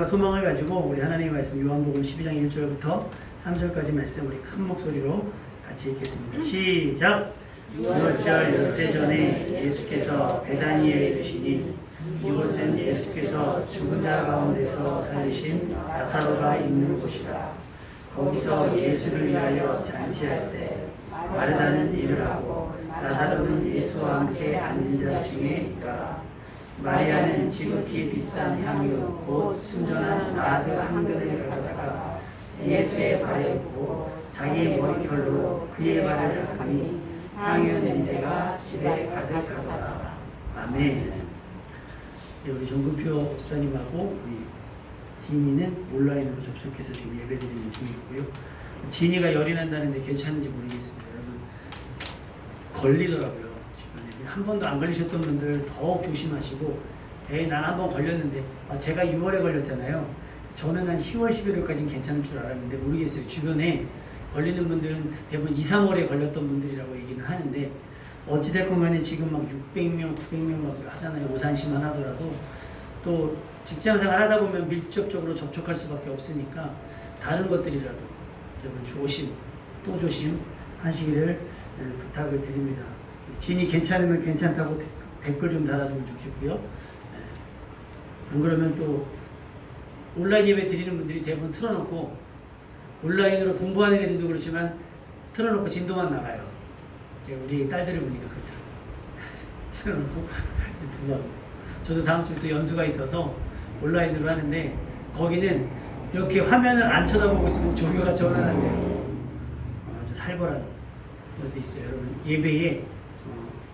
희망과 소망을 가지고 우리 하나님의 말씀 요한복음 12장 1절부터 3절까지 말씀 우리 큰 목소리로 같이 읽겠습니다. 시작! 6월절 엿새 전에 예수께서 베다니에 이르시니 이곳은 예수께서 죽은 자 가운데서 살리신 나사로가 있는 곳이라. 거기서 예수를 위하여 잔치할세 마르다는 일을 하고 나사로는 예수와 함께 앉은 자 중에 있더라. 마리아는 지극히 비싼 향유 곧 순전한 나드 한 근을 가져다가 예수의 발에 붓고 자기 머리털로 그의 발을 닦으니 향유 냄새가 집에 가득하더라. 아멘. 우리 정근표 집사님하고 우리 지인이는 온라인으로 접속해서 지금 예배드리는 중이고요. 지인이가 열이 난다는데 괜찮은지 모르겠습니다. 여러분 걸리더라고요. 주변에 한 번도 안 걸리셨던 분들 더욱 조심하시고, 난 한 번 걸렸는데 제가 6월에 걸렸잖아요. 저는 한 10월, 11월까지는 괜찮을 줄 알았는데 모르겠어요. 주변에 걸리는 분들은 대부분 2, 3월에 걸렸던 분들이라고 얘기는 하는데, 어찌됐건 간에 지금 막 600명, 900명 하잖아요. 오산시만 하더라도. 또 직장생활 하다 보면 밀접적으로 접촉할 수밖에 없으니까 다른 것들이라도 여러분 조심, 또 조심 하시기를 부탁을 드립니다. 진이 괜찮으면 괜찮다고 댓글 좀 달아주면 좋겠고요. 안 그러면 또 온라인 예배 드리는 분들이 대부분 틀어놓고, 온라인으로 공부하는 애들도 그렇지만 틀어놓고 진도만 나가요. 제가 우리 딸들을 보니까 그렇더라고요. 틀어놓고 두고. 저도 다음 주부터 연수가 있어서 온라인으로 하는데, 거기는 이렇게 화면을 안 쳐다보고 있으면 조교가 전화한대요. 아주 살벌한 것도 있어요. 여러분 예배에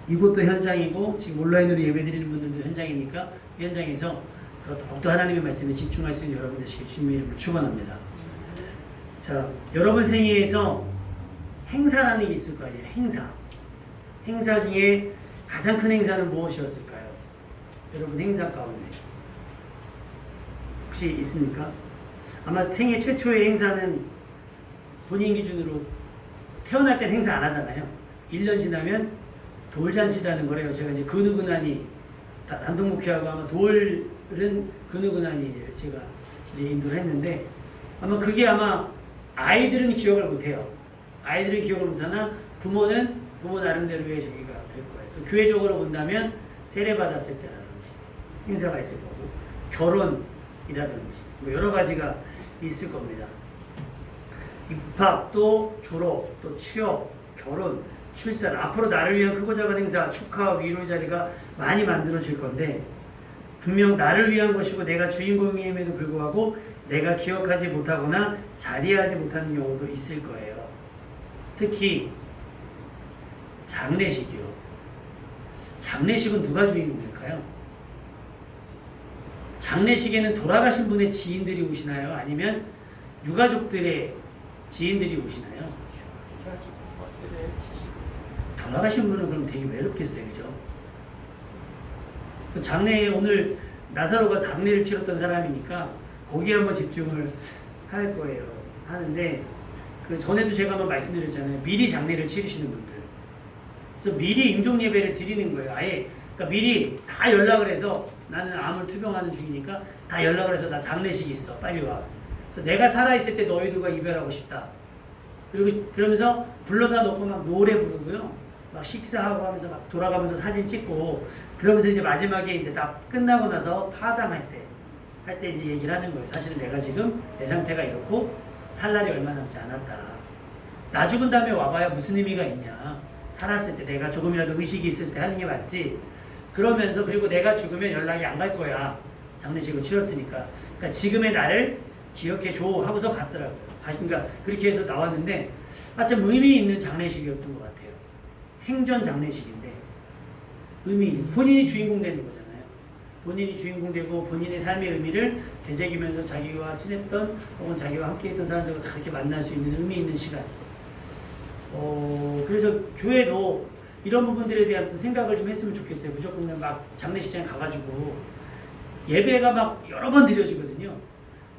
이곳도 현장이고 지금 온라인으로 예배 드리는 분들도 현장이니까 이 현장에서 더욱더 하나님의 말씀에 집중할 수 있는 여러분 되시길 주님의 이름으로 축원합니다. 자, 여러분 생애에서 행사라는 게 있을 거 아니에요. 행사 중에 가장 큰 행사는 무엇이었을까요? 여러분 행사 가운데 혹시 있습니까? 아마 생애 최초의 행사는 본인 기준으로 태어날 땐 행사 안 하잖아요. 1년 지나면 돌잔치라는 거래요. 제가 이제 근우근안이 단독목회하고 아마 돌은 근우근안이 제가 이제 인도를 했는데, 아마 그게 아마 아이들은 기억을 못해요. 아이들은 기억을 못하나 부모 나름대로의 저기가 될 거예요. 또 교회적으로 본다면 세례 받았을 때라든지 행사가 있을 거고, 결혼이라든지 뭐 여러 가지가 있을 겁니다. 입학, 또 졸업, 또 취업, 결혼, 출산, 앞으로 나를 위한 크고 작은 행사, 축하와 위로의 자리가 많이 만들어질 건데, 분명 나를 위한 것이고 내가 주인공임에도 불구하고 내가 기억하지 못하거나 자리하지 못하는 경우도 있을 거예요. 특히 장례식이요. 장례식은 누가 주인공일까요? 장례식에는 돌아가신 분의 지인들이 오시나요? 아니면 유가족들의 지인들이 오시나요? 돌아가신 분은 그럼 되게 외롭겠어요. 그죠? 장례에 오늘 나사로가 장례를 치렀던 사람이니까 거기에 한번 집중을 할 거예요. 하는데, 그 전에도 제가 한번 말씀드렸잖아요. 미리 장례를 치르시는 분들. 그래서 미리 임종 예배를 드리는 거예요. 아예. 그러니까 미리 다 연락을 해서, 나는 암을 투병하는 중이니까 다 연락을 해서 나 장례식이 있어. 빨리 와. 그래서 내가 살아있을 때 너희들과 이별하고 싶다. 그리고 그러면서 불러다 놓고 막 노래 부르고요. 막 식사하고 하면서 막 돌아가면서 사진 찍고, 그러면서 이제 마지막에 이제 다 끝나고 나서 파장할 때 이제 얘기를 하는 거예요. 사실은 내가 지금 내 상태가 이렇고 살 날이 얼마 남지 않았다. 나 죽은 다음에 와봐야 무슨 의미가 있냐. 살았을 때 내가 조금이라도 의식이 있을 때 하는 게 맞지. 그러면서 그리고 내가 죽으면 연락이 안 갈 거야. 장례식을 치렀으니까. 그러니까 지금의 나를 기억해 줘 하고서 갔더라고요. 그러니까 그렇게 해서 나왔는데, 좀 의미 있는 장례식이었던 것 같아요. 생전 장례식인데 의미, 본인이 주인공 되는 거잖아요. 본인이 주인공 되고 본인의 삶의 의미를 되새기면서 자기와 친했던 혹은 자기와 함께했던 사람들과 그렇게 만날 수 있는 의미 있는 시간. 그래서 교회도 이런 부분들에 대한 생각을 좀 했으면 좋겠어요. 무조건 그냥 막 장례식장에 가가지고 예배가 막 여러 번 드려지거든요.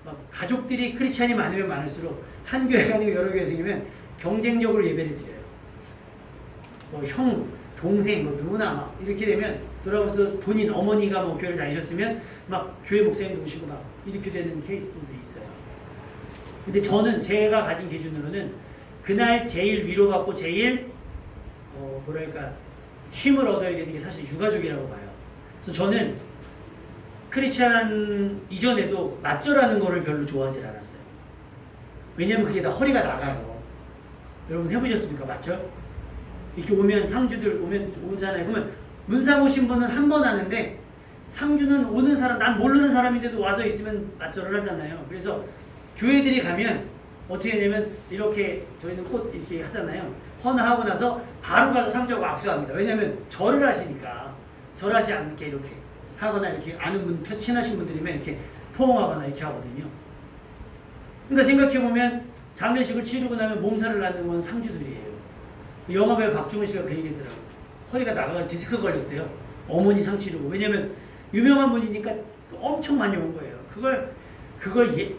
막 가족들이 크리스찬이 많으면 많을수록 한 교회가 아니고 여러 교회 생기면 경쟁적으로 예배를 드려요. 뭐 형, 동생, 뭐 누나 막 이렇게 되면 돌아오면서 본인 어머니가 뭐 교회를 다니셨으면 막 교회 목사님도 오시고 막 이렇게 되는 케이스도 있어요. 근데 저는 제가 가진 기준으로는 그날 제일 위로받고 제일 뭐랄까 쉼을 얻어야 되는 게 사실 유가족이라고 봐요. 그래서 저는 크리스찬 이전에도 맞절하는 거를 별로 좋아하지 않았어요. 왜냐면 그게 다 허리가 나가요. 여러분 해보셨습니까? 맞절? 이렇게 오면 상주들 오잖아요. 그러면 문상 오신 분은 한 번 하는데 상주는 오는 사람, 난 모르는 사람인데도 와서 있으면 맞절을 하잖아요. 그래서 교회들이 가면 어떻게 되냐면 이렇게 저희는 꽃 이렇게 하잖아요. 헌화하고 나서 바로 가서 상주하고 악수합니다. 왜냐면 절을 하시니까 절하지 않게 이렇게 하거나 이렇게 아는 분, 친하신 분들이면 이렇게 포옹하거나 이렇게 하거든요. 그러니까 생각해보면 장례식을 치르고 나면 몸살을 낳는 건 상주들이에요. 영화배우 박중훈 씨가 그 얘기했더라고요. 허리가 나가서 디스크 걸렸대요. 어머니 상 치르고. 왜냐면 유명한 분이니까 엄청 많이 온 거예요. 그걸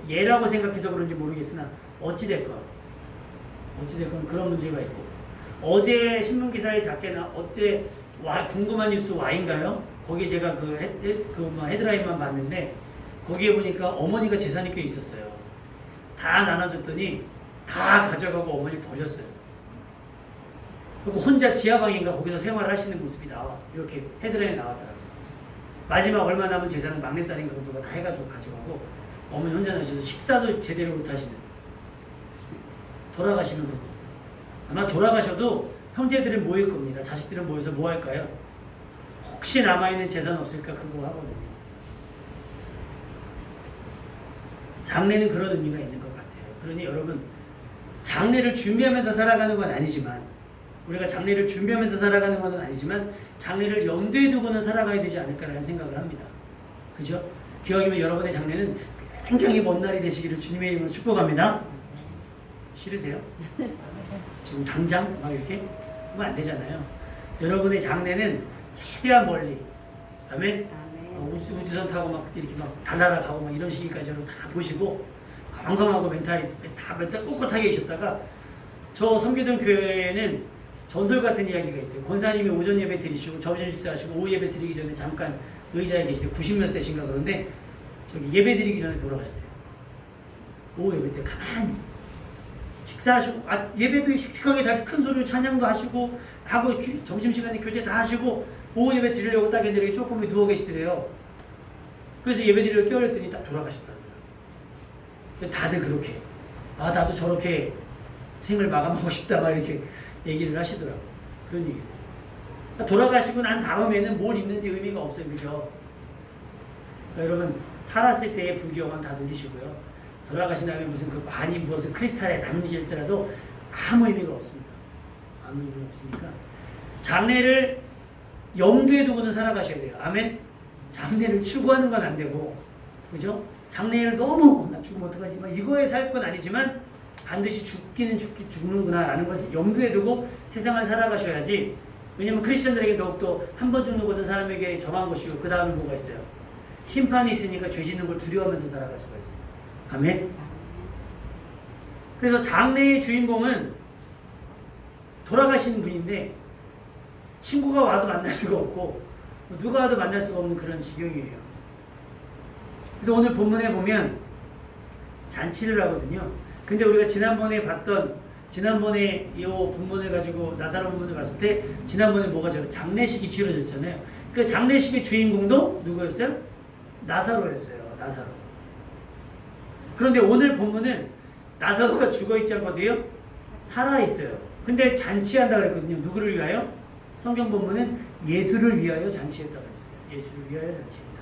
예라고 생각해서 그런지 모르겠으나 어찌됐건 그런 문제가 있고, 어제 신문기사에 작게나 어때 궁금한 뉴스 Y인가요? 거기에 제가 헤드라인만 봤는데 거기에 보니까 어머니가 재산이 꽤 있었어요. 다 나눠줬더니 다 가져가고 어머니 버렸어요. 그리고 혼자 지하방인가 거기서 생활하시는 모습이 나와. 이렇게 헤드라인에 나왔더라고요. 마지막 얼마 남은 재산은 막내딸인가 누가 다 해가지고 가져가고 어머니 혼자 나셔서 식사도 제대로 못하시는, 돌아가시는 분. 아마 돌아가셔도 형제들은 모일 겁니다. 자식들은 모여서 뭐 할까요? 혹시 남아있는 재산 없을까 그거 하거든요. 장례는 그런 의미가 있는 것 같아요. 그러니 여러분, 장례를 준비하면서 살아가는 건 아니지만, 우리가 장례를 준비하면서 살아가는 건 아니지만 장례를 염두에 두고는 살아가야 되지 않을까라는 생각을 합니다. 그죠? 기왕이면 여러분의 장례는 굉장히 먼 날이 되시기를 주님의 이름으로 축복합니다. 싫으세요? 지금 당장 막 이렇게 하면 안 되잖아요. 여러분의 장례는 최대한 멀리, 그다음에 우주선 타고 막 이렇게 막 달나라 가고 막 이런 시기까지 다 보시고 건강하고 멘탈이 다 꿋꿋하게 계셨다가, 저 섬기던 교회는 전설 같은 이야기가 있대요. 권사님이 오전 예배 드리시고 점심 식사하시고 오후 예배 드리기 전에 잠깐 의자에 계실 때 90몇 세신가 그런데 저기 예배 드리기 전에 돌아가셨대요. 오후 예배 때 가만히 식사하시고, 예배도 씩씩하게 다 큰 소리로 찬양도 하시고 하고 점심시간에 교제 다 하시고 오후 예배 드리려고 딱 애들이 조금 누워 계시더래요. 그래서 예배 드리려고 깨어렸더니 딱 돌아가셨다고요. 다들 그렇게, 나도 저렇게 생을 마감하고 싶다 막 이렇게 얘기를 하시더라고요. 그런 얘기. 돌아가시고 난 다음에는 뭘 있는지 의미가 없어요. 그죠? 그러니까 여러분, 살았을 때의 부귀영화 다 누리시고요. 돌아가신 다음에 무슨 그 관이 무엇을 크리스탈에 담기실지라도 아무 의미가 없습니다. 아무 의미가 없으니까 장례를 염두에 두고는 살아가셔야 돼요. 아멘? 장례를 추구하는 건 안 되고, 그죠? 장례를 너무 나 죽으면 어떡하지? 이거에 살 건 아니지만 반드시 죽는구나 라는 것을 염두에 두고 세상을 살아가셔야지. 왜냐면 크리스천들에게 더욱더 한 번 죽는 것은 사람에게 정한 것이고 그 다음에 뭐가 있어요? 심판이 있으니까 죄 짓는 걸 두려워하면서 살아갈 수가 있어요. 아멘? 그래서 장례의 주인공은 돌아가신 분인데 친구가 와도 만날 수가 없고 누가 와도 만날 수가 없는 그런 지경이에요. 그래서 오늘 본문에 보면 잔치를 하거든요. 근데 우리가 지난번에 이 본문을 가지고 나사로 본문을 봤을 때 지난번에 뭐가 장례식이 치러졌잖아요. 그 장례식의 주인공도 누구였어요? 나사로였어요. 나사로. 그런데 오늘 본문은 나사로가 죽어있지 않거든요. 살아있어요. 근데 잔치한다 그랬거든요. 누구를 위하여? 성경 본문은 예수를 위하여 잔치했다고 했어요. 예수를 위하여 잔치했다.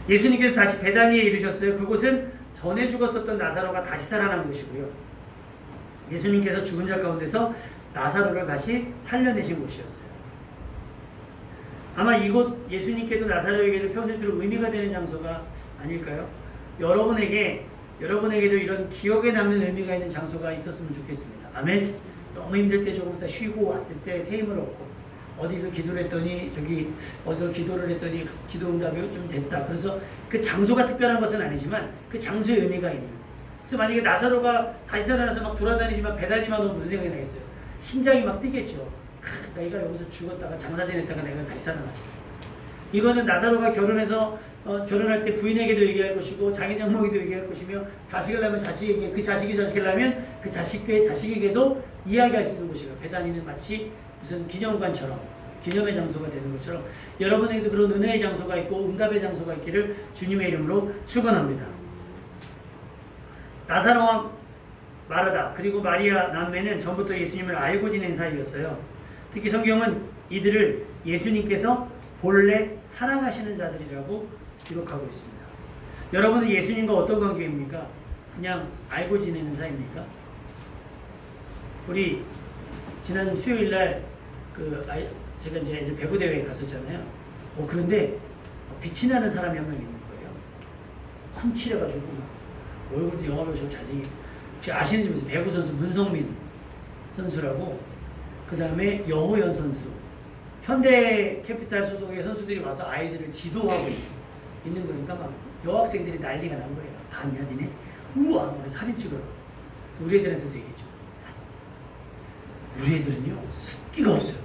예수님께서 다시 베다니에 이르셨어요. 그곳은 전에 죽었었던 나사로가 다시 살아난 곳이고요. 예수님께서 죽은 자 가운데서 나사로를 다시 살려내신 곳이었어요. 아마 이곳 예수님께도 나사로에게도 평생토록 의미가 되는 장소가 아닐까요? 여러분에게도 이런 기억에 남는 의미가 있는 장소가 있었으면 좋겠습니다. 아멘. 너무 힘들 때 조금 더 쉬고 왔을 때 새 힘을 얻고, 어디서 기도를 했더니 어디서 기도를 했더니 기도 응답이 좀 됐다. 그래서 그 장소가 특별한 것은 아니지만 그 장소의 의미가 있는. 그래서 만약에 나사로가 다시 살아나서 막 돌아다니지만 베다니만 오면 무슨 생각이 나겠어요? 심장이 막 뛰겠죠. 내가 여기서 죽었다가 장사 지냈다가 내가 다시 살아났어. 이거는 나사로가 결혼해서 결혼할 때 부인에게도 얘기할 것이고 자기 장모에게도 얘기할 것이며 자식을 낳으면 자식에게 그 자식이 자식을 낳으면 그 자식에게도 이야기할 수 있는 것이고 베다니는 마치 무슨 기념관처럼 기념의 장소가 되는 것처럼 여러분에게도 그런 은혜의 장소가 있고 응답의 장소가 있기를 주님의 이름으로 축원합니다. 나사로와 마르다 그리고 마리아 남매는 전부터 예수님을 알고 지낸 사이였어요. 특히 성경은 이들을 예수님께서 본래 사랑하시는 자들이라고 기록하고 있습니다. 여러분은 예수님과 어떤 관계입니까? 그냥 알고 지내는 사이입니까? 우리 지난 수요일날 제가 이제 배구 대회에 갔었잖아요. 그런데 빛이 나는 사람이 한 명 있는 거예요. 훤칠해가지고 얼굴도 영화배우처럼 잘생기고 혹시 아시는지 모르겠어요. 배구 선수 문성민 선수라고 그 다음에 여호연 선수 현대캐피탈 소속의 선수들이 와서 아이들을 지도하고 있는 거니까 막 여학생들이 난리가 난 거예요. 봤냐 니네? 우와! 사진 찍어요. 그래서 우리 애들한테도 얘기했죠. 우리 애들은요 습기가 없어요.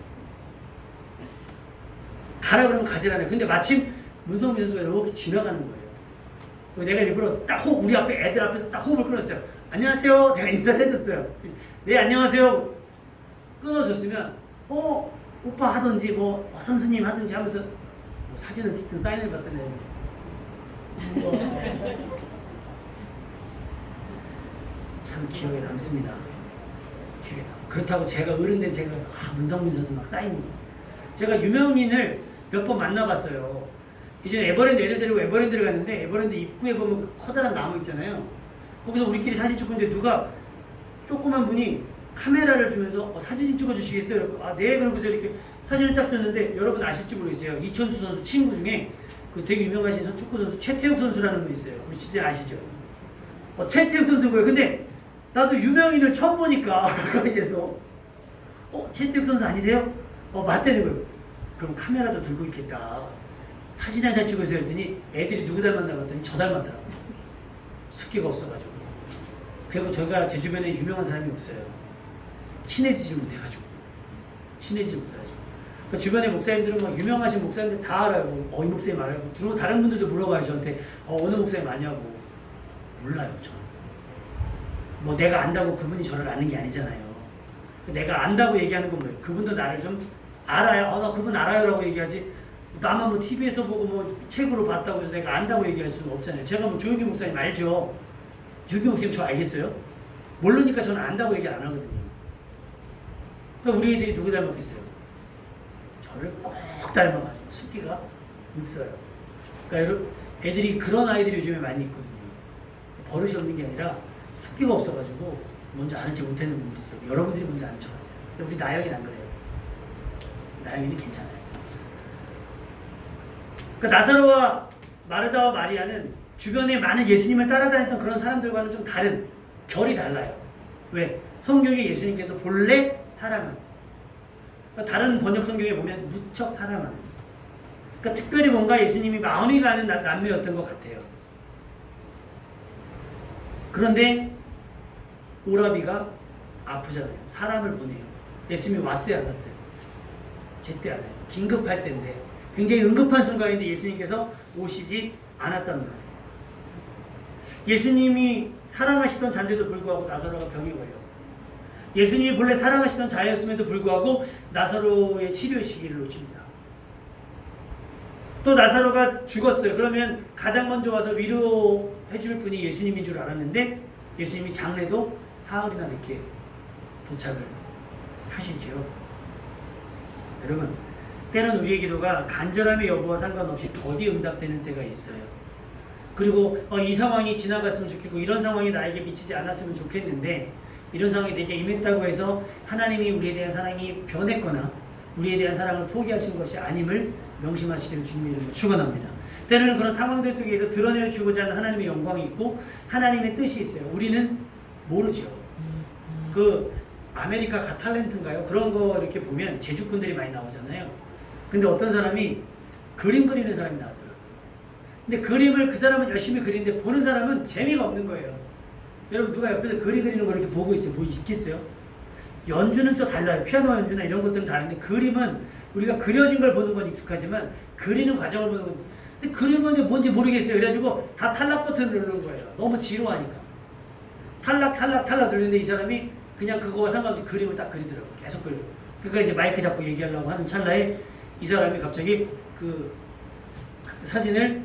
가라 그러면 가지라네. 근데 마침 문성민 선수가 이렇게 지나가는 거예요. 내가 일부러 딱 우리 앞에 애들 앞에서 딱 호흡을 끊었어요. 안녕하세요. 제가 인사를 해줬어요. 네 안녕하세요. 끊어줬으면 오빠 하든지 선수님 하든지 하면서 사진을 찍든 사인을 받든 참 기억에 남습니다. 기억에 남. 그렇다고 제가 어른된 제가 가서 문성민 선수 막 사인. 제가 유명인을 몇 번 만나봤어요. 이제 에버랜드 애들 데리고 에버랜드를 갔는데 에버랜드 입구에 보면 그 커다란 나무 있잖아요. 거기서 우리끼리 사진 찍고 있는데 누가 조그만 분이 카메라를 주면서 사진 좀 찍어주시겠어요? 네. 그러고서 이렇게 사진을 딱 줬는데 여러분 아실지 모르겠어요. 이천수 선수 친구 중에 그 되게 유명하신 축구 선수 최태욱 선수라는 분 있어요. 우리 진짜 아시죠? 최태욱 선수고요. 근데 나도 유명인을 처음 보니까 거기에서 최태욱 선수 아니세요? 맞대는 거예요. 그럼 카메라도 들고 있겠다. 사진 한 장 찍으세요 했더니 애들이 누구 닮았나 봤더니 저 닮았더라고요. 숫기가 없어가지고. 그리고 저희가 제 주변에 유명한 사람이 없어요. 친해지지 못해가지고. 그 주변에 목사님들은 유명하신 목사님들 다 알아요. 이 목사님 알아요. 다른 분들도 물어봐요 저한테. 어느 목사님 아냐고. 몰라요 저는. 내가 안다고 그분이 저를 아는 게 아니잖아요. 내가 안다고 얘기하는 건 뭐예요? 그분도 나를 좀 알아요. 나 그분 알아요 라고 얘기하지. 나만 TV에서 보고 책으로 봤다고 해서 내가 안다고 얘기할 수는 없잖아요. 제가 조용기 목사님 알죠? 조용기 목사님 저 알겠어요? 모르니까 저는 안다고 얘기 안 하거든요. 그러니까 우리 애들이 누구 닮았겠어요? 저를 꼭 닮아가지고 습기가 없어요. 그러니까 애들이 그런 아이들이 요즘에 많이 있거든요. 버릇이 없는 게 아니라 습기가 없어가지고 먼저 아는 척 못하는 분들이 있어요. 여러분들이 먼저 아는 척 하세요. 우리 나영이는 안 그래요. 나영이는 괜찮아요. 그러니까 나사로와 마르다와 마리아는 주변에 많은 예수님을 따라다녔던 그런 사람들과는 좀 다른 결이 달라요. 왜? 성경에 예수님께서 본래 사랑하는. 그러니까 다른 번역 성경에 보면 무척 사랑하는. 그러니까 특별히 뭔가 예수님이 마음이 가는 남매였던 것 같아요. 그런데 오라비가 아프잖아요. 사람을 보내요. 예수님이 왔어요, 안 왔어요? 제때 안 해요. 긴급할 때인데 굉장히 응급한 순간인데 예수님께서 오시지 않았단 말이에요. 예수님이 사랑하시던 자인데도 불구하고 나사로가 병이 걸려요. 예수님이 본래 사랑하시던 자였음에도 불구하고 나사로의 치료 시기를 놓칩니다. 또 나사로가 죽었어요. 그러면 가장 먼저 와서 위로해 줄 분이 예수님인 줄 알았는데 예수님이 장래도 사흘이나 늦게 도착을 하시죠. 여러분, 때는 우리의 기도가 간절함의 여부와 상관없이 더디 응답되는 때가 있어요. 그리고 이 상황이 지나갔으면 좋겠고 이런 상황이 나에게 미치지 않았으면 좋겠는데 이런 상황이 내게 임했다고 해서 하나님이 우리에 대한 사랑이 변했거나 우리에 대한 사랑을 포기하신 것이 아님을 명심하시기를 주님의 이름으로 축원합니다. 때로는 그런 상황들 속에서 드러내주고자 하는 하나님의 영광이 있고 하나님의 뜻이 있어요. 우리는 모르죠. 아메리카 갓탤런트인가요? 그런 거 이렇게 보면 제주꾼들이 많이 나오잖아요. 근데 어떤 사람이 그림 그리는 사람이 나왔더라고요. 근데 그림을 그 사람은 열심히 그리는데 보는 사람은 재미가 없는 거예요. 여러분 누가 옆에서 그림 그리는 걸 이렇게 보고 있어요? 뭐 있겠어요? 연주는 좀 달라요. 피아노 연주나 이런 것들은 다른데 그림은 우리가 그려진 걸 보는 건 익숙하지만 그리는 과정을 보는 건 근데 그림은 뭔지 모르겠어요. 그래가지고 다 탈락 버튼을 누르는 거예요. 너무 지루하니까. 탈락 누르는데 이 사람이 그냥 그거와 상관없이 그림을 딱 그리더라고요. 계속 그려요. 그러니까 이제 마이크 잡고 얘기하려고 하는 찰나에 이 사람이 갑자기 그 사진이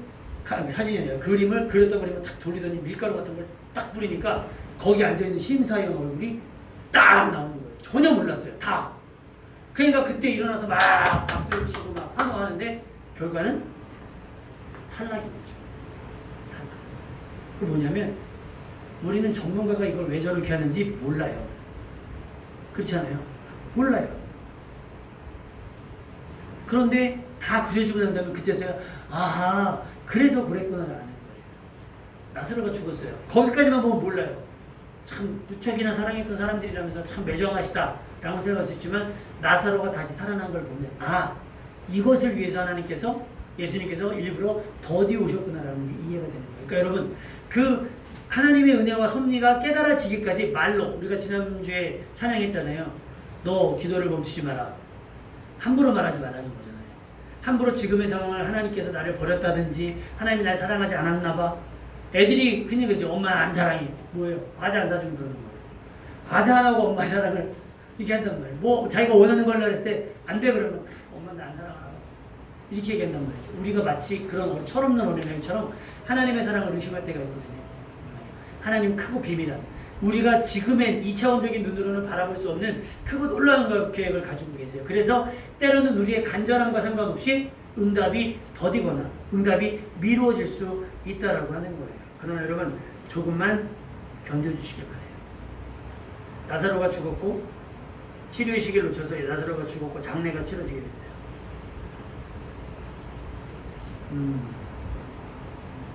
아니라 그림을 그렸던 그림을 탁 돌리더니 밀가루 같은 걸 딱 뿌리니까 거기 앉아있는 심사위원 얼굴이 딱 나오는 거예요. 전혀 몰랐어요. 다. 그러니까 그때 일어나서 막 박수를 치고 막 환호하는데 결과는 탈락인 거죠. 탈락. 그 뭐냐면 우리는 전문가가 이걸 왜 저렇게 하는지 몰라요. 그렇지 않아요? 몰라요. 그런데 다 그려지고 난 다음에 그때서야 아하 그래서 그랬구나를 아는 거예요. 나사로가 죽었어요. 거기까지만 보면 몰라요. 참 무척이나 사랑했던 사람들이라면서 참 매정하시다 라고 생각할 수 있지만 나사로가 다시 살아난 걸 보면 아 이것을 위해서 하나님께서 예수님께서 일부러 더디 오셨구나라는 게 이해가 되는 거예요. 그러니까 여러분 그 하나님의 은혜와 섭리가 깨달아지기까지 말로 우리가 지난주에 찬양했잖아요. 너 기도를 멈추지 마라. 함부로 말하지 말라는 거잖아요. 함부로 지금의 상황을 하나님께서 나를 버렸다든지 하나님이 날 사랑하지 않았나 봐. 애들이 그냥 그죠. 엄마 안 사랑해. 뭐예요? 과자 안 사주면 그러는 거예요. 과자 안 하고 엄마 사랑을 이렇게 한단 말이에요. 뭐 자기가 원하는 걸로 했을 때 안 돼 그러면 엄마 나 안 사랑하나 봐. 이렇게 얘기한단 말이죠. 우리가 마치 그런 철없는 어린아이처럼 하나님의 사랑을 의심할 때가 있거든요. 하나님 크고 비밀한 우리가 지금의 2차원적인 눈으로는 바라볼 수 없는 크고 놀라운 계획을 가지고 계세요. 그래서 때로는 우리의 간절함과 상관없이 응답이 더디거나 응답이 미루어질 수 있다라고 하는 거예요. 그러나 여러분 조금만 견뎌주시길 바래요. 나사로가 죽었고 치료의 시기를 놓쳐서 나사로가 죽었고 장례가 치러지게 됐어요.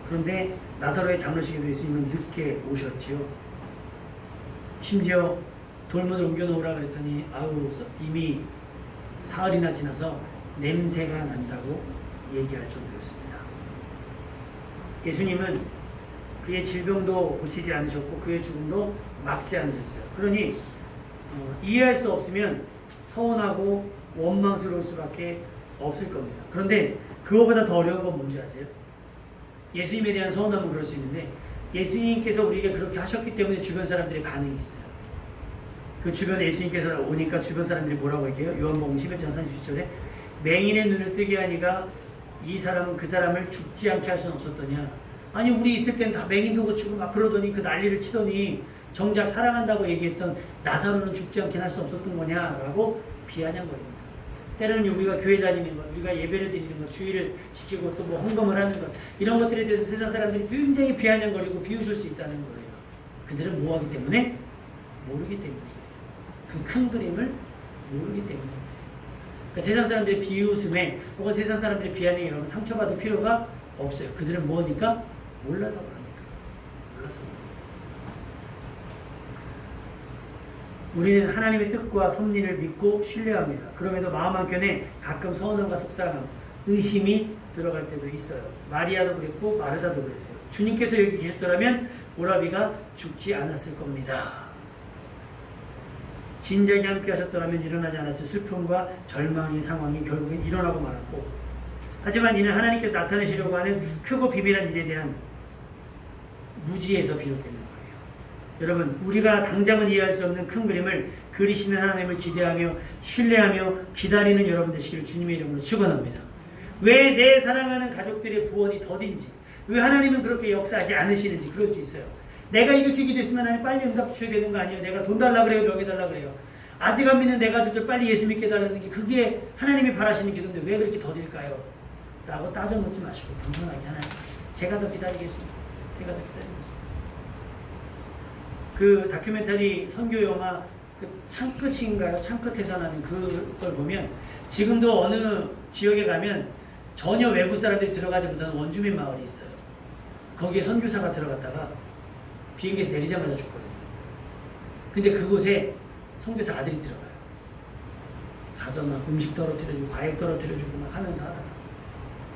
그런데 나사로의 장례식에도 예수님은 늦게 오셨지요. 심지어 돌문을 옮겨놓으라 그랬더니 아우 이미 사흘이나 지나서 냄새가 난다고 얘기할 정도였습니다. 예수님은 그의 질병도 고치지 않으셨고 그의 죽음도 막지 않으셨어요. 그러니 이해할 수 없으면 서운하고 원망스러울 수밖에 없을 겁니다. 그런데 그거보다 더 어려운 건 뭔지 아세요? 예수님에 대한 서운함은 그럴 수 있는데 예수님께서 우리에게 그렇게 하셨기 때문에 주변 사람들의 반응이 있어요. 그 주변에 예수님께서 오니까 주변 사람들이 뭐라고 얘기해요? 요한복음 11장 37절에 맹인의 눈을 뜨게 하니가 이 사람은 그 사람을 죽지 않게 할 수는 없었더냐. 아니 우리 있을 땐 다 맹인도 고치고 막 그러더니 그 난리를 치더니 정작 사랑한다고 얘기했던 나사로는 죽지 않게 할 수 없었던 거냐라고 비아냥거립니다. 때로는 우리가 교회 다니는 것, 우리가 예배를 드리는 것, 주의를 지키고 또 뭐 헌금을 하는 것 이런 것들에 대해서 세상 사람들이 굉장히 비아냥거리고 비웃을 수 있다는 거예요. 그들은 뭐하기 때문에? 모르기 때문에. 그 큰 그림을 모르기 때문에. 그러니까 세상 사람들의 비웃음에 혹은 세상 사람들의 비아냥에 여러분 상처받을 필요가 없어요. 그들은 뭐니까? 몰라서 그러니까. 몰라서 그러니까. 우리는 하나님의 뜻과 섭리를 믿고 신뢰합니다. 그럼에도 마음 한켠에 가끔 서운함과 속상함, 의심이 들어갈 때도 있어요. 마리아도 그랬고 마르다도 그랬어요. 주님께서 여기 계셨더라면 오라비가 죽지 않았을 겁니다. 진작에 함께 하셨더라면 일어나지 않았을 슬픔과 절망의 상황이 결국엔 일어나고 말았고 하지만 이는 하나님께서 나타내시려고 하는 크고 비밀한 일에 대한 무지에서 비롯되는 거예요. 여러분 우리가 당장은 이해할 수 없는 큰 그림을 그리시는 하나님을 기대하며 신뢰하며 기다리는 여러분 되시기를 주님의 이름으로 축원합니다. 왜 내 사랑하는 가족들의 구원이 더딘지 왜 하나님은 그렇게 역사하지 않으시는지 그럴 수 있어요. 내가 이렇게 기도했으면 하나님 빨리 응답 주셔야 되는 거 아니에요? 내가 돈 달라 그래요? 명예 달라 그래요? 아직 안 믿는 내 가족들 빨리 예수 믿게 해달라는 게 그게 하나님이 바라시는 기도인데 왜 그렇게 더딜까요? 라고 따져 묻지 마시고 겸손하게 하나님 제가 더 기다리겠습니다. 제가 더 기다리겠습니다. 그 다큐멘터리 선교 영화 그 창끝인가요? 창끝에서 나는 그걸 보면 지금도 어느 지역에 가면 전혀 외부 사람들이 들어가지 못하는 원주민 마을이 있어요. 거기에 선교사가 들어갔다가 비행기에서 내리자마자 죽거든요. 근데 그곳에 선교사 아들이 들어가요. 가서 막 음식 떨어뜨려주고 과일 떨어뜨려주고 막 하면서 하다가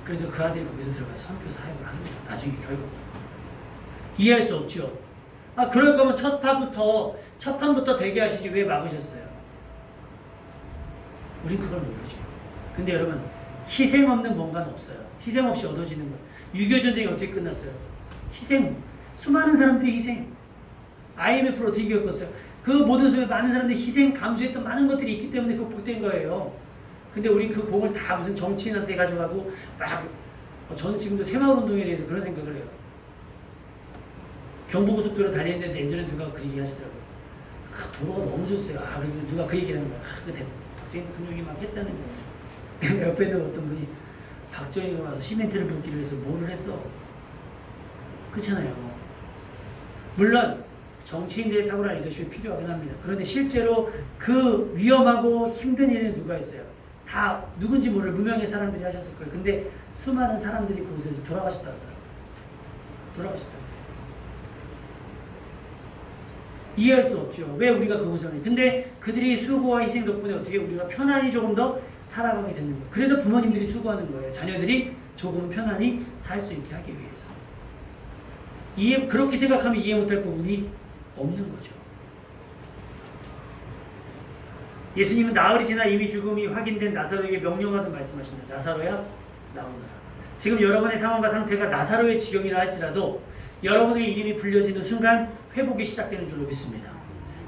그래서 그 아들이 거기서 들어가서 선교사 사역을 합니다. 나중에 결국 이해할 수 없죠. 아 그럴 거면 첫 판부터 대기하시지 왜 막으셨어요? 우린 그걸 모르죠. 근데 여러분, 희생 없는 뭔가는 없어요. 희생 없이 얻어지는 것. 6.25 전쟁이 어떻게 끝났어요? 희생. 수많은 사람들이 희생. IMF를 어떻게 겪었어요? 그 모든 속에 많은 사람들이 희생, 감수했던 많은 것들이 있기 때문에 극복된 거예요. 근데 우리 그 공을 다 무슨 정치인한테 가져가고 막, 저는 지금도 새마을운동에 대해서 그런 생각을 해요. 경부고속도로 달리는데 예전에 누가 그 얘기 하시더라고요. 도로가 너무 좋았어요. 그래서 누가 그 얘기를 하는 거야. 박정희 대통령이 막 했다는 거예요. 옆에 있는 어떤 분이 박정희가 와서 시멘트를 붓기로 해서 뭐를 했어. 그렇잖아요. 물론 정치인들의 탁월한 리더십이 필요하긴 합니다. 그런데 실제로 그 위험하고 힘든 일에 누가 있어요? 다 누군지 모를 무명의 사람들이 하셨을 거예요. 근데 수많은 사람들이 그곳에서 돌아가셨다고 하더라고요. 돌아가셨다고. 이해할 수 없죠. 왜 우리가 그곳에 오니? 근데 그들이 수고와 희생 덕분에 어떻게 우리가 편안히 조금 더 살아가게 되는 거예요. 그래서 부모님들이 수고하는 거예요. 자녀들이 조금 편안히 살 수 있게 하기 위해서. 그렇게 생각하면 이해 못할 부분이 없는 거죠. 예수님은 나흘이 지나 이미 죽음이 확인된 나사로에게 명령하듯 말씀하십니다. 나사로야, 나오너라. 지금 여러분의 상황과 상태가 나사로의 지경이라 할지라도 여러분의 이름이 불려지는 순간 회복이 시작되는 줄로 믿습니다.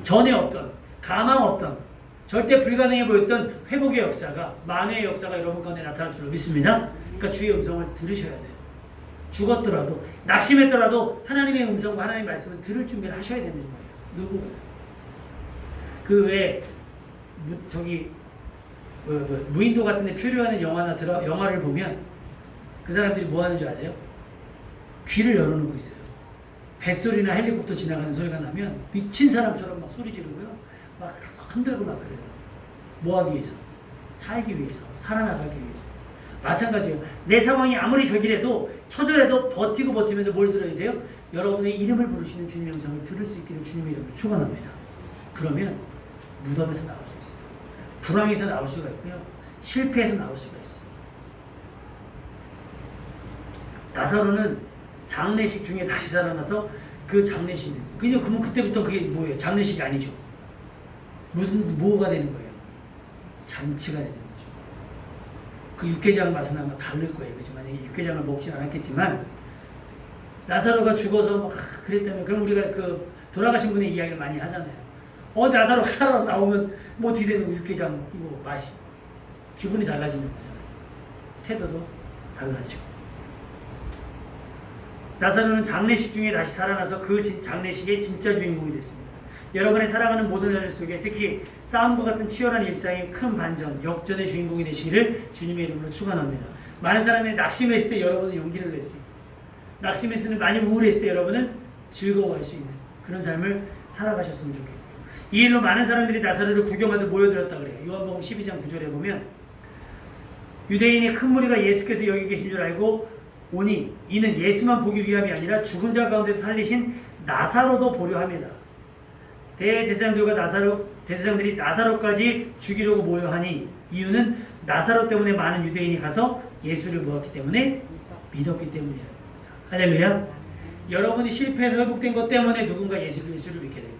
전에 없던, 가망 없던, 절대 불가능해 보였던 회복의 역사가, 만회의 역사가 여러분 가운데 나타날 줄로 믿습니다. 그러니까 주의 음성을 들으셔야 돼요. 죽었더라도, 낙심했더라도 하나님의 음성과 하나님의 말씀을 들을 준비를 하셔야 되는 거예요. 누구? 그 외에 무인도 같은 데 표류하는 영화를 보면 그 사람들이 뭐 하는 줄 아세요? 귀를 열어놓고 있어요. 뱃소리나 헬리콥터 지나가는 소리가 나면 미친 사람처럼 막 소리 지르고요. 막 흔들고 막 그래요. 뭐 하기 위해서? 살기 위해서. 살아나가기 위해서. 마찬가지예요. 내 상황이 아무리 저기래도 처절해도 버티면서 뭘 들어야 돼요? 여러분의 이름을 부르시는 주님의 음성을 들을 수 있기를 주님의 이름으로 축원합니다. 그러면 무덤에서 나올 수 있어요. 불황에서 나올 수가 있고요. 실패해서 나올 수가 있어요. 나사로는 장례식 중에 다시 살아나서 그 장례식이 됐어요. 그러면 그때부터 그게 뭐예요? 장례식이 아니죠. 뭐가 되는 거예요? 잔치가 되는 거죠. 그 육개장 맛은 아마 다를 거예요. 그죠? 만약에 육개장을 먹진 않았겠지만, 나사로가 죽어서 막 그랬다면, 그럼 우리가 그 돌아가신 분의 이야기를 많이 하잖아요. 나사로가 살아서 나오면 뭐 어떻게 되는 거, 육개장, 이거 맛이. 기분이 달라지는 거잖아요. 태도도 달라지고. 나사로는 장례식 중에 다시 살아나서 그 장례식의 진짜 주인공이 됐습니다. 여러분의 살아가는 모든 일 속에 특히 싸움과 같은 치열한 일상의 큰 반전, 역전의 주인공이 되시기를 주님의 이름으로 축원합니다. 많은 사람이 낙심했을 때 여러분은 용기를 낼 수 있고, 낙심했을 때 많이 우울했을 때 여러분은 즐거워할 수 있는 그런 삶을 살아가셨으면 좋겠고요. 이 일로 많은 사람들이 나사로를 구경하듯 모여들었다 그래요. 요한복음 12장 9절에 보면 유대인의 큰 무리가 예수께서 여기 계신 줄 알고 오니 이는 예수만 보기 위함이 아니라 죽은 자 가운데서 살리신 나사로도 보려 합니다. 대제사장들이 나사로까지 죽이려고 모여하니 이유는 나사로 때문에 많은 유대인이 가서 예수를 모았기 때문에 믿었기 때문이에요. 할렐루야. 여러분이 실패해서 회복된 것 때문에 누군가 예수를 믿게 될 거예요.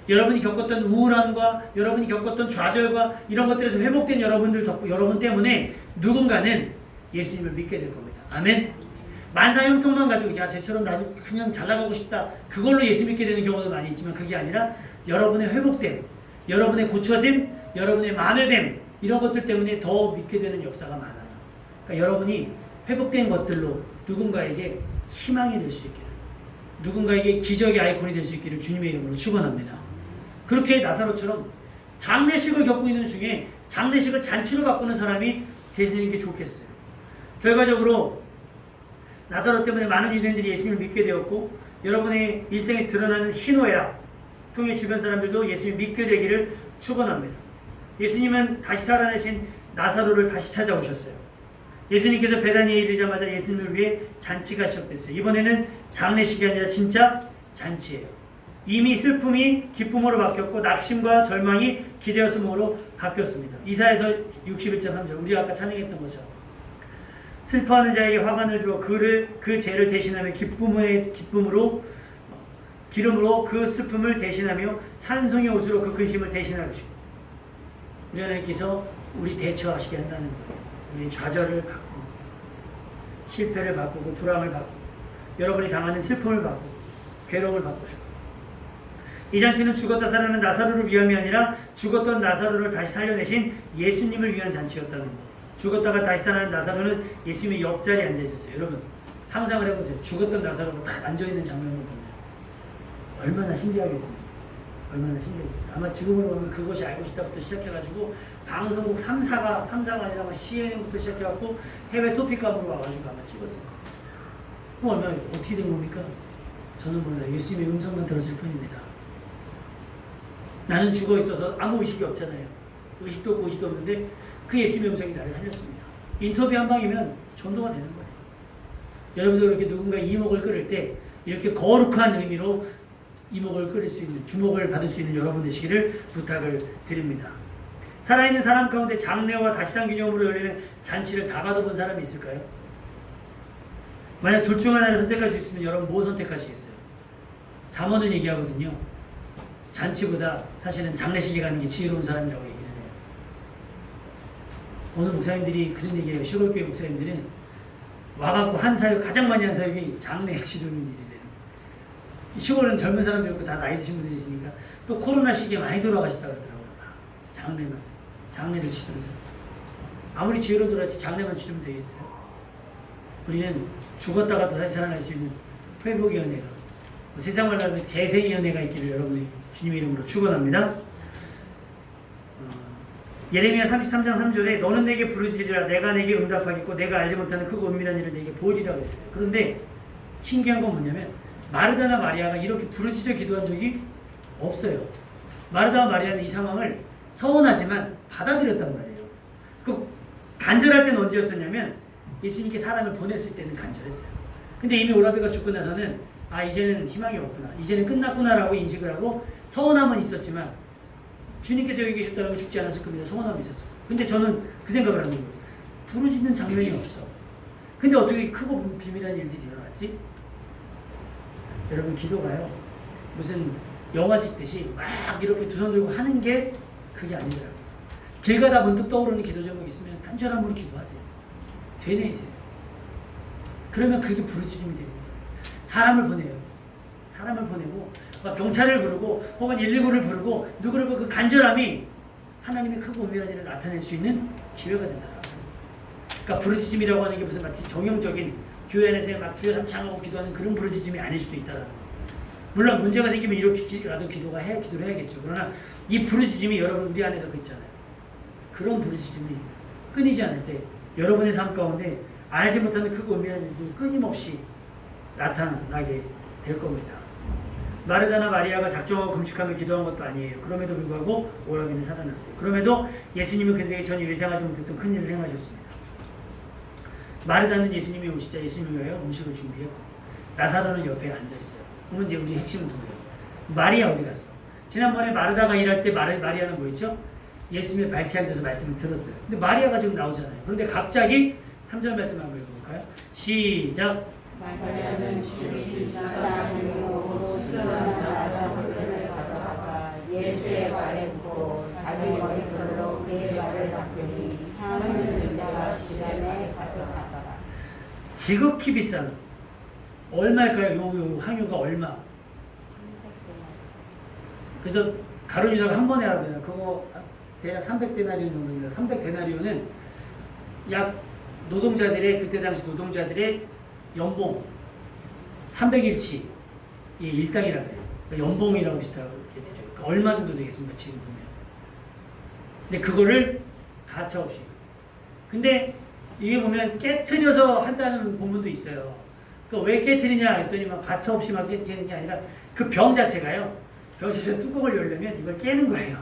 여러분이 겪었던 우울함과 여러분이 겪었던 좌절과 이런 것들에서 회복된 여러분 때문에 누군가는 예수님을 믿게 될 겁니다. 아멘. 만사형통만 가지고 쟤처럼 나도 그냥 잘 나가고 싶다, 그걸로 예수 믿게 되는 경우도 많이 있지만 그게 아니라 여러분의 회복됨, 여러분의 고쳐짐, 여러분의 만회됨, 이런 것들 때문에 더 믿게 되는 역사가 많아요. 그러니까 여러분이 회복된 것들로 누군가에게 희망이 될 수 있기를, 누군가에게 기적의 아이콘이 될 수 있기를 주님의 이름으로 축원합니다. 그렇게 나사로처럼 장례식을 겪고 있는 중에 장례식을 잔치로 바꾸는 사람이 되시는 게 좋겠어요. 결과적으로 나사로 때문에 많은 유대인들이 예수님을 믿게 되었고, 여러분의 일생에서 드러나는 희노애락 통해 주변 사람들도 예수님을 믿게 되기를 축원합니다. 예수님은 다시 살아나신 나사로를 다시 찾아오셨어요. 예수님께서 베다니에 이르자마자 예수님을 위해 잔치가 시작됐어요. 이번에는 장례식이 아니라 진짜 잔치예요. 이미 슬픔이 기쁨으로 바뀌었고 낙심과 절망이 기대와 소망으로 바뀌었습니다. 이사야서 61장 3절, 우리가 아까 찬양했던 것처럼 슬퍼하는 자에게 화관을 주어 그 죄를 대신하며 기름으로 그 슬픔을 대신하며 찬송의 옷으로 그 근심을 대신하시고, 우리 하나님께서 우리 대처하시게 한다는 거예요. 우리 좌절을 바꾸고 실패를 바꾸고 불안을 바꾸고 여러분이 당하는 슬픔을 바꾸고 괴로움을 바꾸시고 이 잔치는 죽었다 살아난 나사로를 위함이 아니라 죽었던 나사로를 다시 살려내신 예수님을 위한 잔치였다는 거예요. 죽었다가 다시 살아난 나사로는 예수님의 옆자리에 앉아 있었어요. 여러분 상상을 해보세요. 죽었던 나사로가 딱 앉아있는 장면을 보면 얼마나 신기하겠습니까? 얼마나 신기하겠어요. 아마 지금으로 보면 그것이 알고 싶다부터 시작해가지고 방송국 3사가 아니라 막 CNN부터 시작해갖고 해외 토픽감으로 와가지고 아마 찍었을 거예요. 그럼 얼마나 어떻게 된 겁니까? 저는 몰라요. 예수님의 음성만 들었을 뿐입니다. 나는 죽어 있어서 아무 의식이 없잖아요. 의식도 없고 의식도 없는데 그 예수님의 음성이 나를 살렸습니다. 인터뷰 한 방이면 전도가 되는 거예요. 여러분도 이렇게 누군가 이목을 끌을 때 이렇게 거룩한 의미로 이목을 끌을 수 있는, 주목을 받을 수 있는 여러분 되시기를 부탁을 드립니다. 살아있는 사람 가운데 장례와 다시산 기념으로 열리는 잔치를 다 받아본 사람이 있을까요? 만약 둘 중 하나를 선택할 수 있으면 여러분 뭐 선택하시겠어요? 잠언은 얘기하거든요. 잔치보다 사실은 장례식에 가는 게 지혜로운 사람이라고 얘기를 해요. 오늘 목사님들이 그런 얘기해요. 시골교회 목사님들은 와갖고 한 사역, 가장 많이 한 사역이 장례 치르는 일이래요. 시골은 젊은 사람들 있고 다 나이 드신 분들이 있으니까 또 코로나 시기에 많이 돌아가셨다고 그러더라고요. 장례를 치르면서. 아무리 지혜로 돌아지 장례만 치르면 되겠어요? 우리는 죽었다가도 다시 살아날 수 있는 회복의 은혜가, 세상 말로 하면 재생의 은혜가 있기를 여러분이 주님의 이름으로 축원합니다. 예레미야 33장 3절에 너는 내게 부르짖으라 내가 내게 응답하겠고 내가 알지 못하는 크고 은밀한 일을 내게 보이리라 그랬어요. 그런데 신기한 건 뭐냐면 마르다나 마리아가 이렇게 부르짖어 기도한 적이 없어요. 마르다와 마리아는 이 상황을 서운하지만 받아들였단 말이에요. 그 간절할 때는 언제였었냐면 예수님께 사람을 보냈을 때는 간절했어요. 근데 이미 오라비가 죽고 나서는 이제는 희망이 없구나, 이제는 끝났구나라고 인식을 하고 서운함은 있었지만 주님께서 여기 계셨다면 죽지 않았을 겁니다. 서운함이 있었어요. 근데 저는 그 생각을 하는 거예요. 부르짖는 장면이 없어. 근데 어떻게 크고 비밀한 일들이 일어났지? 여러분 기도가요 무슨 영화 찍듯이 막 이렇게 두 손 들고 하는 게 그게 아니더라고요. 길 가다 문득 떠오르는 기도 제목이 있으면 간절함으로 기도하세요. 되뇌이세요. 그러면 그게 부르짖음이 됩니다. 사람을 보내요. 사람을 보내고 경찰을 부르고 혹은 119를 부르고 누구를 보고 그 간절함이 하나님의 크고 은밀한 일을 나타낼 수 있는 기회가 된다. 그러니까 부르짖음이라고 하는 게 무슨 마치 정형적인 교회 안에서 막 주여 삼창하고 기도하는 그런 부르짖음이 아닐 수도 있다. 물론 문제가 생기면 이렇게라도 기도를 해야겠죠. 그러나 이 부르짖음이 여러분 우리 안에서 그 있잖아요. 그런 부르짖음이 끊이지 않을 때 여러분의 삶 가운데 알지 못하는 크고 은밀한 일들이 끊임없이 나타나게 될 겁니다. 마르다나 마리아가 작정하고 금식하며 기도한 것도 아니에요. 그럼에도 불구하고 오라비는 살아났어요. 그럼에도 예수님은 그들에게 전혀 예상하지 못했던 큰 일을 행하셨습니다. 마르다는 예수님이 오시자 예수님을 위하여 음식을 준비했고 나사로는 옆에 앉아있어요. 그러면 이제 우리 핵심은 누구예요? 마리아 어디 갔어? 지난번에 마르다가 일할 때 마리아는 뭐였죠? 예수님의 발치에 앉아서 말씀을 들었어요. 근데 마리아가 지금 나오잖아요. 그런데 갑자기 3절 말씀 한번 읽어볼까요? 시작. 마리아는 주의 사랑으로 수많은 나라를 가져다가 예수의 발에 붓고 자기 머리털로 그의 발을 닦으니 향하는 냄새가 집안에 가득하더라. 지극히 비싼 얼마일까요? 요 항유가 얼마? 그래서 가룟유다가 한 번에 알아봐요. 그거 대략 300데나리온 정도입니다. 300데나리온은 약 노동자들의 그때 당시 노동자들의 연봉 300일치 일당이라고 해요. 그러니까 연봉이라고 비슷하게 되죠. 그러니까 얼마 정도 되겠습니까? 지금 보면. 근데 그거를 가차없이. 근데 이게 보면 깨트려서 한다는 본문도 있어요. 그러니까 왜 깨트리냐 했더니 막 가차없이 막 깨트리는 게 아니라 그 병 자체가요. 병 자체 뚜껑을 열려면 이걸 깨는 거예요.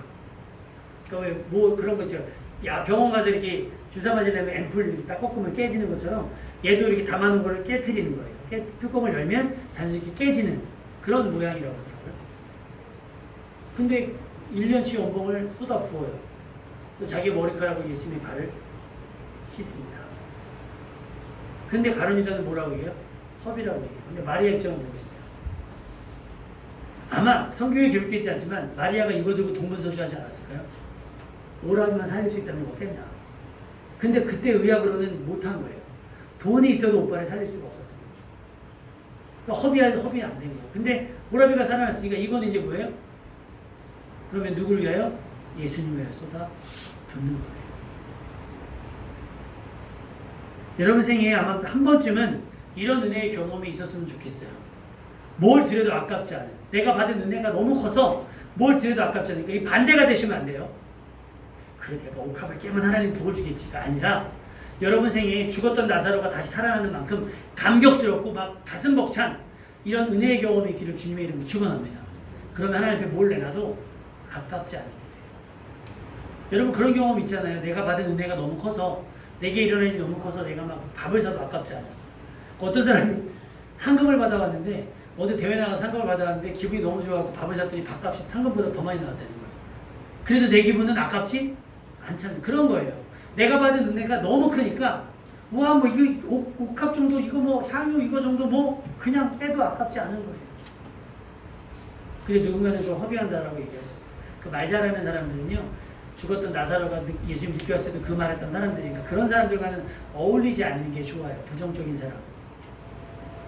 그러니까 왜 뭐 그런 거 있죠. 야 병원 가서 이렇게 주사 맞으려면 앰플 이렇게 딱 꺾으면 깨지는 것처럼 얘도 이렇게 담아놓은 거를 깨트리는 거예요. 뚜껑을 열면 자연스럽게 깨지는 그런 모양이라고 하더라고요. 근데 1년치 연봉을 쏟아 부어요. 또 자기 머리카락으로 예수님의 발을 씻습니다. 근데 가룟유다는 뭐라고 얘기해요? 허비라고 얘기해요. 근데 마리아 입장은 뭐겠어요? 아마 성경에 기록되어 있지 않지만 마리아가 이거 들고 동분서주하지 않았을까요? 오라비만 살릴 수 있다면 어땠나. 근데 그때 의학으로는 못한 거예요. 돈이 있어도 오빠를 살릴 수가 없었던 거죠. 그러니까 허비 안 된 거예요. 근데 오라비가 살아났으니까 이거는 이제 뭐예요? 그러면 누구를 위하여? 예수님을 위하여 쏟아 붓는 거예요. 여러분 생애에 아마 한 번쯤은 이런 은혜의 경험이 있었으면 좋겠어요. 뭘 드려도 아깝지 않은, 내가 받은 은혜가 너무 커서 뭘 드려도 아깝지 않으니까 이 반대가 되시면 안 돼요. 그래 내가 옥합을 깨면 하나님 복을 주겠지가 아니라 여러분 생애에 죽었던 나사로가 다시 살아나는 만큼 감격스럽고 막 가슴 벅찬 이런 은혜의 경험이 있기를 주님의 이름으로 축원합니다. 그러면 하나님 앞에 뭘 내놔도 아깝지 않게 돼요. 여러분 그런 경험 있잖아요. 내가 받은 은혜가 너무 커서 내게 일어날 일이 너무 커서 내가 막 밥을 사도 아깝지 않아. 어떤 사람이 상금을 받아왔는데 어디 대회 나가서 상금을 받아왔는데 기분이 너무 좋아서 밥을 샀더니 밥값이 상금보다 더 많이 나왔다는 거예요. 그래도 내 기분은 아깝지 않잖아요. 그런 거예요. 내가 받은 은혜가 너무 크니까 와 뭐 이거 옥합 정도 이거 뭐 향유 이거 정도 뭐 그냥 빼도 아깝지 않은 거예요. 그래 누군가는 그걸 허비한다라고 얘기하셨어요. 그 말 잘하는 사람들은요. 죽었던 나사로가 예수님 늦게 왔을 때 그 말했던 사람들이니까 그런 사람들과는 어울리지 않는 게 좋아요. 부정적인 사람.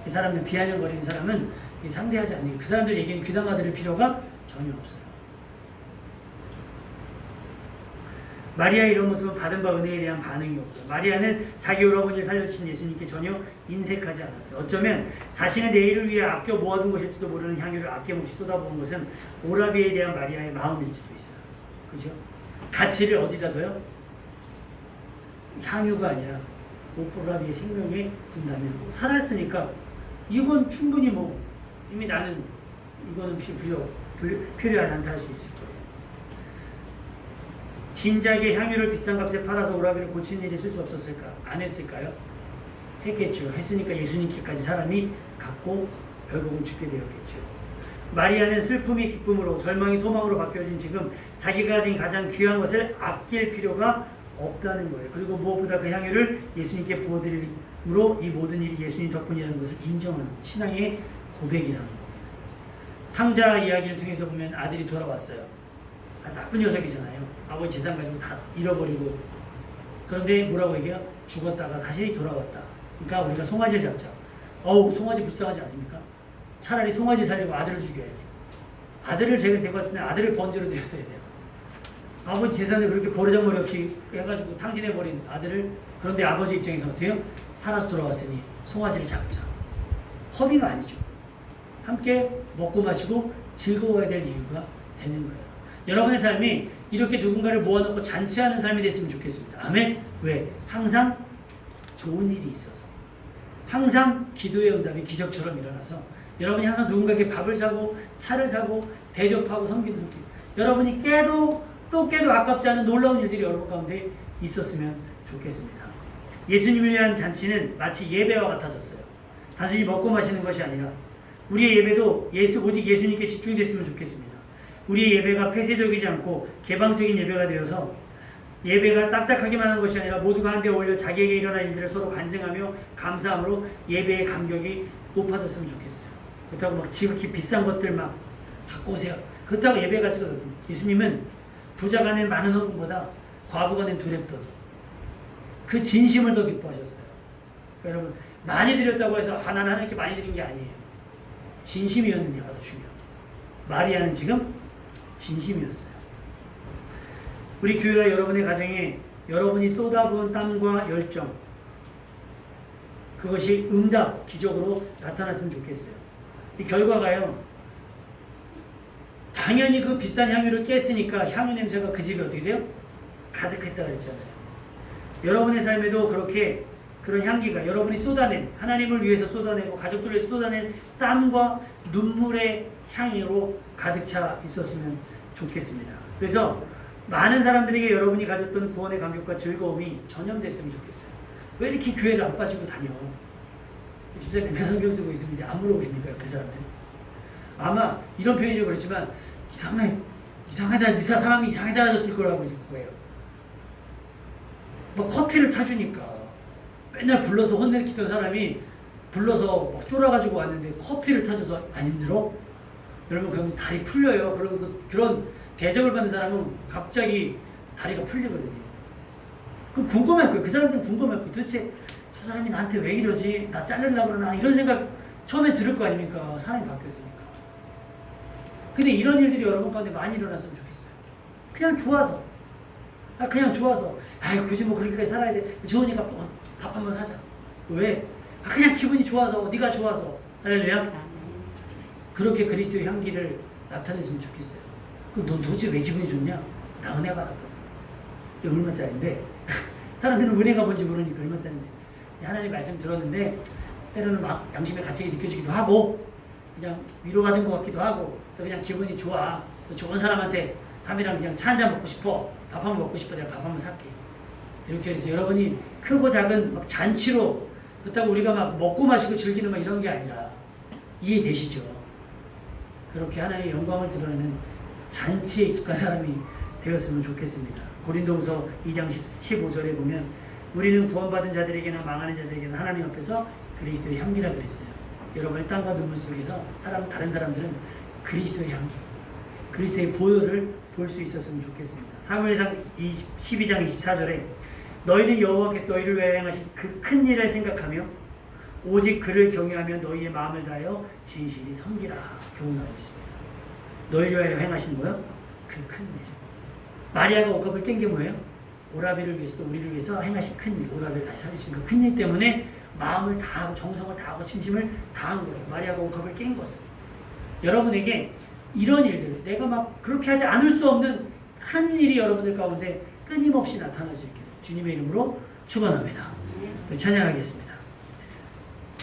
이 사람들 비아냥거리는 사람은 상대하지 않는 게 그 사람들 얘기는 귀담아 들을 필요가 전혀 없어요. 마리아의 이런 모습은 받은 바 은혜에 대한 반응이 없고 마리아는 자기 오라버니를 살려주신 예수님께 전혀 인색하지 않았어요. 어쩌면 자신의 내일을 위해 아껴 모아둔 것일지도 모르는 향유를 아낌없이 쏟아부은 것은 오라비에 대한 마리아의 마음일지도 있어요. 그죠? 가치를 어디다 둬요? 향유가 아니라 오라비의 생명에 둔다면 뭐 살았으니까 이건 충분히 뭐 이미 나는 이거는 필요하지 않다 할 수 있을 거예요. 진작에 향유를 비싼 값에 팔아서 오라비를 고치는 일이 있을 수 없었을까? 안 했을까요? 했겠죠. 했으니까 예수님께까지 사람이 갔고 결국은 죽게 되었겠죠. 마리아는 슬픔이 기쁨으로 절망이 소망으로 바뀌어진 지금 자기가 가진 가장 귀한 것을 아낄 필요가 없다는 거예요. 그리고 무엇보다 그 향유를 예수님께 부어드림으로 이 모든 일이 예수님 덕분이라는 것을 인정하는 신앙의 고백이라는 겁니다. 탕자 이야기를 통해서 보면 아들이 돌아왔어요. 나쁜 녀석이잖아요. 아버지 재산 가지고 다 잃어버리고 그런데 뭐라고 얘기해요? 죽었다가 다시 돌아왔다. 그러니까 우리가 송아지를 잡자. 어우 송아지 불쌍하지 않습니까? 차라리 송아지 살리고 아들을 죽여야지. 아들을 제가 데리고 왔을 때 아들을 번제로 드렸어야 돼요. 아버지 재산을 그렇게 버르장머리 없이 해가지고 탕진해버린 아들을 그런데 아버지 입장에서 어떻게 해요? 살아서 돌아왔으니 송아지를 잡자. 허비가 아니죠. 함께 먹고 마시고 즐거워야 될 이유가 되는 거예요. 여러분의 삶이 이렇게 누군가를 모아놓고 잔치하는 삶이 됐으면 좋겠습니다. 아멘? 왜? 항상 좋은 일이 있어서 항상 기도의 응답이 기적처럼 일어나서 여러분이 항상 누군가에게 밥을 사고 차를 사고 대접하고 섬기는 길 여러분이 깨도 또 깨도 아깝지 않은 놀라운 일들이 여러분 가운데 있었으면 좋겠습니다. 예수님을 위한 잔치는 마치 예배와 같아졌어요. 단순히 먹고 마시는 것이 아니라 우리의 예배도 오직 예수님께 집중이 됐으면 좋겠습니다. 우리의 예배가 폐쇄적이지 않고 개방적인 예배가 되어서 예배가 딱딱하기만 한 것이 아니라 모두가 한데 어울려 자기에게 일어난 일들을 서로 간증하며 감사함으로 예배의 감격이 높아졌으면 좋겠어요. 그렇다고 막 지극히 비싼 것들 막 갖고 오세요. 그렇다고 예배 가치가 높습니다. 예수님은 부자가 낸 많은 헌금보다 과부가 낸 두 랩돈 그 진심을 더 기뻐하셨어요. 그러니까 여러분 많이 드렸다고 해서 나는 하나님께 많이 드린 게 아니에요. 진심이었느냐가 더 중요해요. 마리아는 지금 진심이었어요. 우리 교회와 여러분의 가정에 여러분이 쏟아부은 땀과 열정 그것이 응답, 기적으로 나타났으면 좋겠어요. 이 결과가요. 당연히 그 비싼 향유를 깼으니까 향유 냄새가 그 집에 어떻게 돼요? 가득했다 그랬잖아요. 여러분의 삶에도 그렇게 그런 향기가 여러분이 쏟아낸 하나님을 위해서 쏟아내고 가족들을 위해서 쏟아낸 땀과 눈물의 향유로 가득 차 있었으면 좋겠습니다. 그래서 많은 사람들에게 여러분이 가졌던 구원의 감격과 즐거움이 전염됐으면 좋겠어요. 왜 이렇게 교회를 안 빠지고 다녀? 집사님 맨날 성경 쓰고 있으면 이제 안 물어보십니까? 그 사람들. 아마 이런 표현이 그렇지만 이상하다, 사람이 이상하다 하셨을 거라고 있을 거예요. 뭐 커피를 타주니까 맨날 불러서 혼내키던 사람이 불러서 막 쫄아가지고 왔는데 커피를 타줘서 안 힘들어? 여러분 그럼 다리 풀려요. 그리고 그런 대접을 받는 사람은 갑자기 다리가 풀리거든요. 그럼 궁금할 거예요. 그 사람들은 궁금할 거예요. 도대체 저 사람이 나한테 왜 이러지? 나 자르려고 그러나? 이런 생각 처음에 들을 거 아닙니까? 사람이 바뀌었으니까. 근데 이런 일들이 여러분 가운데 많이 일어났으면 좋겠어요. 그냥 좋아서. 그냥 좋아서. 굳이 뭐 그렇게까지 살아야 돼. 좋으니까 밥 한번 사자. 왜? 그냥 기분이 좋아서. 네가 좋아서. 할렐루야. 그렇게 그리스도의 향기를 나타냈으면 좋겠어요. 그럼 넌 도대체 왜 기분이 좋냐? 나 은혜 받았거든. 이게 얼마짜리인데? 사람들은 은혜가 뭔지 모르니까 얼마짜리인데. 하나님 말씀 들었는데 때로는 막 양심의 가책이 느껴지기도 하고 그냥 위로받은 것 같기도 하고 그래서 그냥 기분이 좋아. 그래서 좋은 사람한테 3일랑 그냥 차 한잔 먹고 싶어. 밥 한 번 먹고 싶어. 내가 밥 한 번 살게. 이렇게 해서 여러분이 크고 작은 막 잔치로 그렇다고 우리가 막 먹고 마시고 즐기는 막 이런 게 아니라 이해되시죠? 그렇게 하나님의 영광을 드러내는 잔치에 익숙한 사람이 되었으면 좋겠습니다. 고린도후서 2장 15절에 보면 우리는 구원받은 자들에게나 망하는 자들에게나 하나님 앞에서 그리스도의 향기라 그랬어요. 여러분의 땀과 눈물 속에서 다른 사람들은 그리스도의 향기, 그리스도의 보혈을 볼 수 있었으면 좋겠습니다. 사무엘상 12장 24절에 너희는 여호와께서 너희를 위하여 행하신 그 큰 일을 생각하며 오직 그를 경외하며 너희의 마음을 다하여 진실이 섬기라 교훈하고 있습니다. 너희를 위하여 행하신 뭐요? 그 큰 일. 마리아가 옥합을 깬 게 뭐예요? 오라비를 위해서도 우리를 위해서 행하신 큰 일, 오라비를 다시 살리신 그 큰 일 때문에 마음을 다하고 정성을 다하고 진심을 다한 거예요. 마리아가 옥합을 깬 것은. 여러분에게 이런 일들, 내가 막 그렇게 하지 않을 수 없는 큰 일이 여러분들 가운데 끊임없이 나타날 수 있게 주님의 이름으로 축원합니다. 찬양하겠습니다.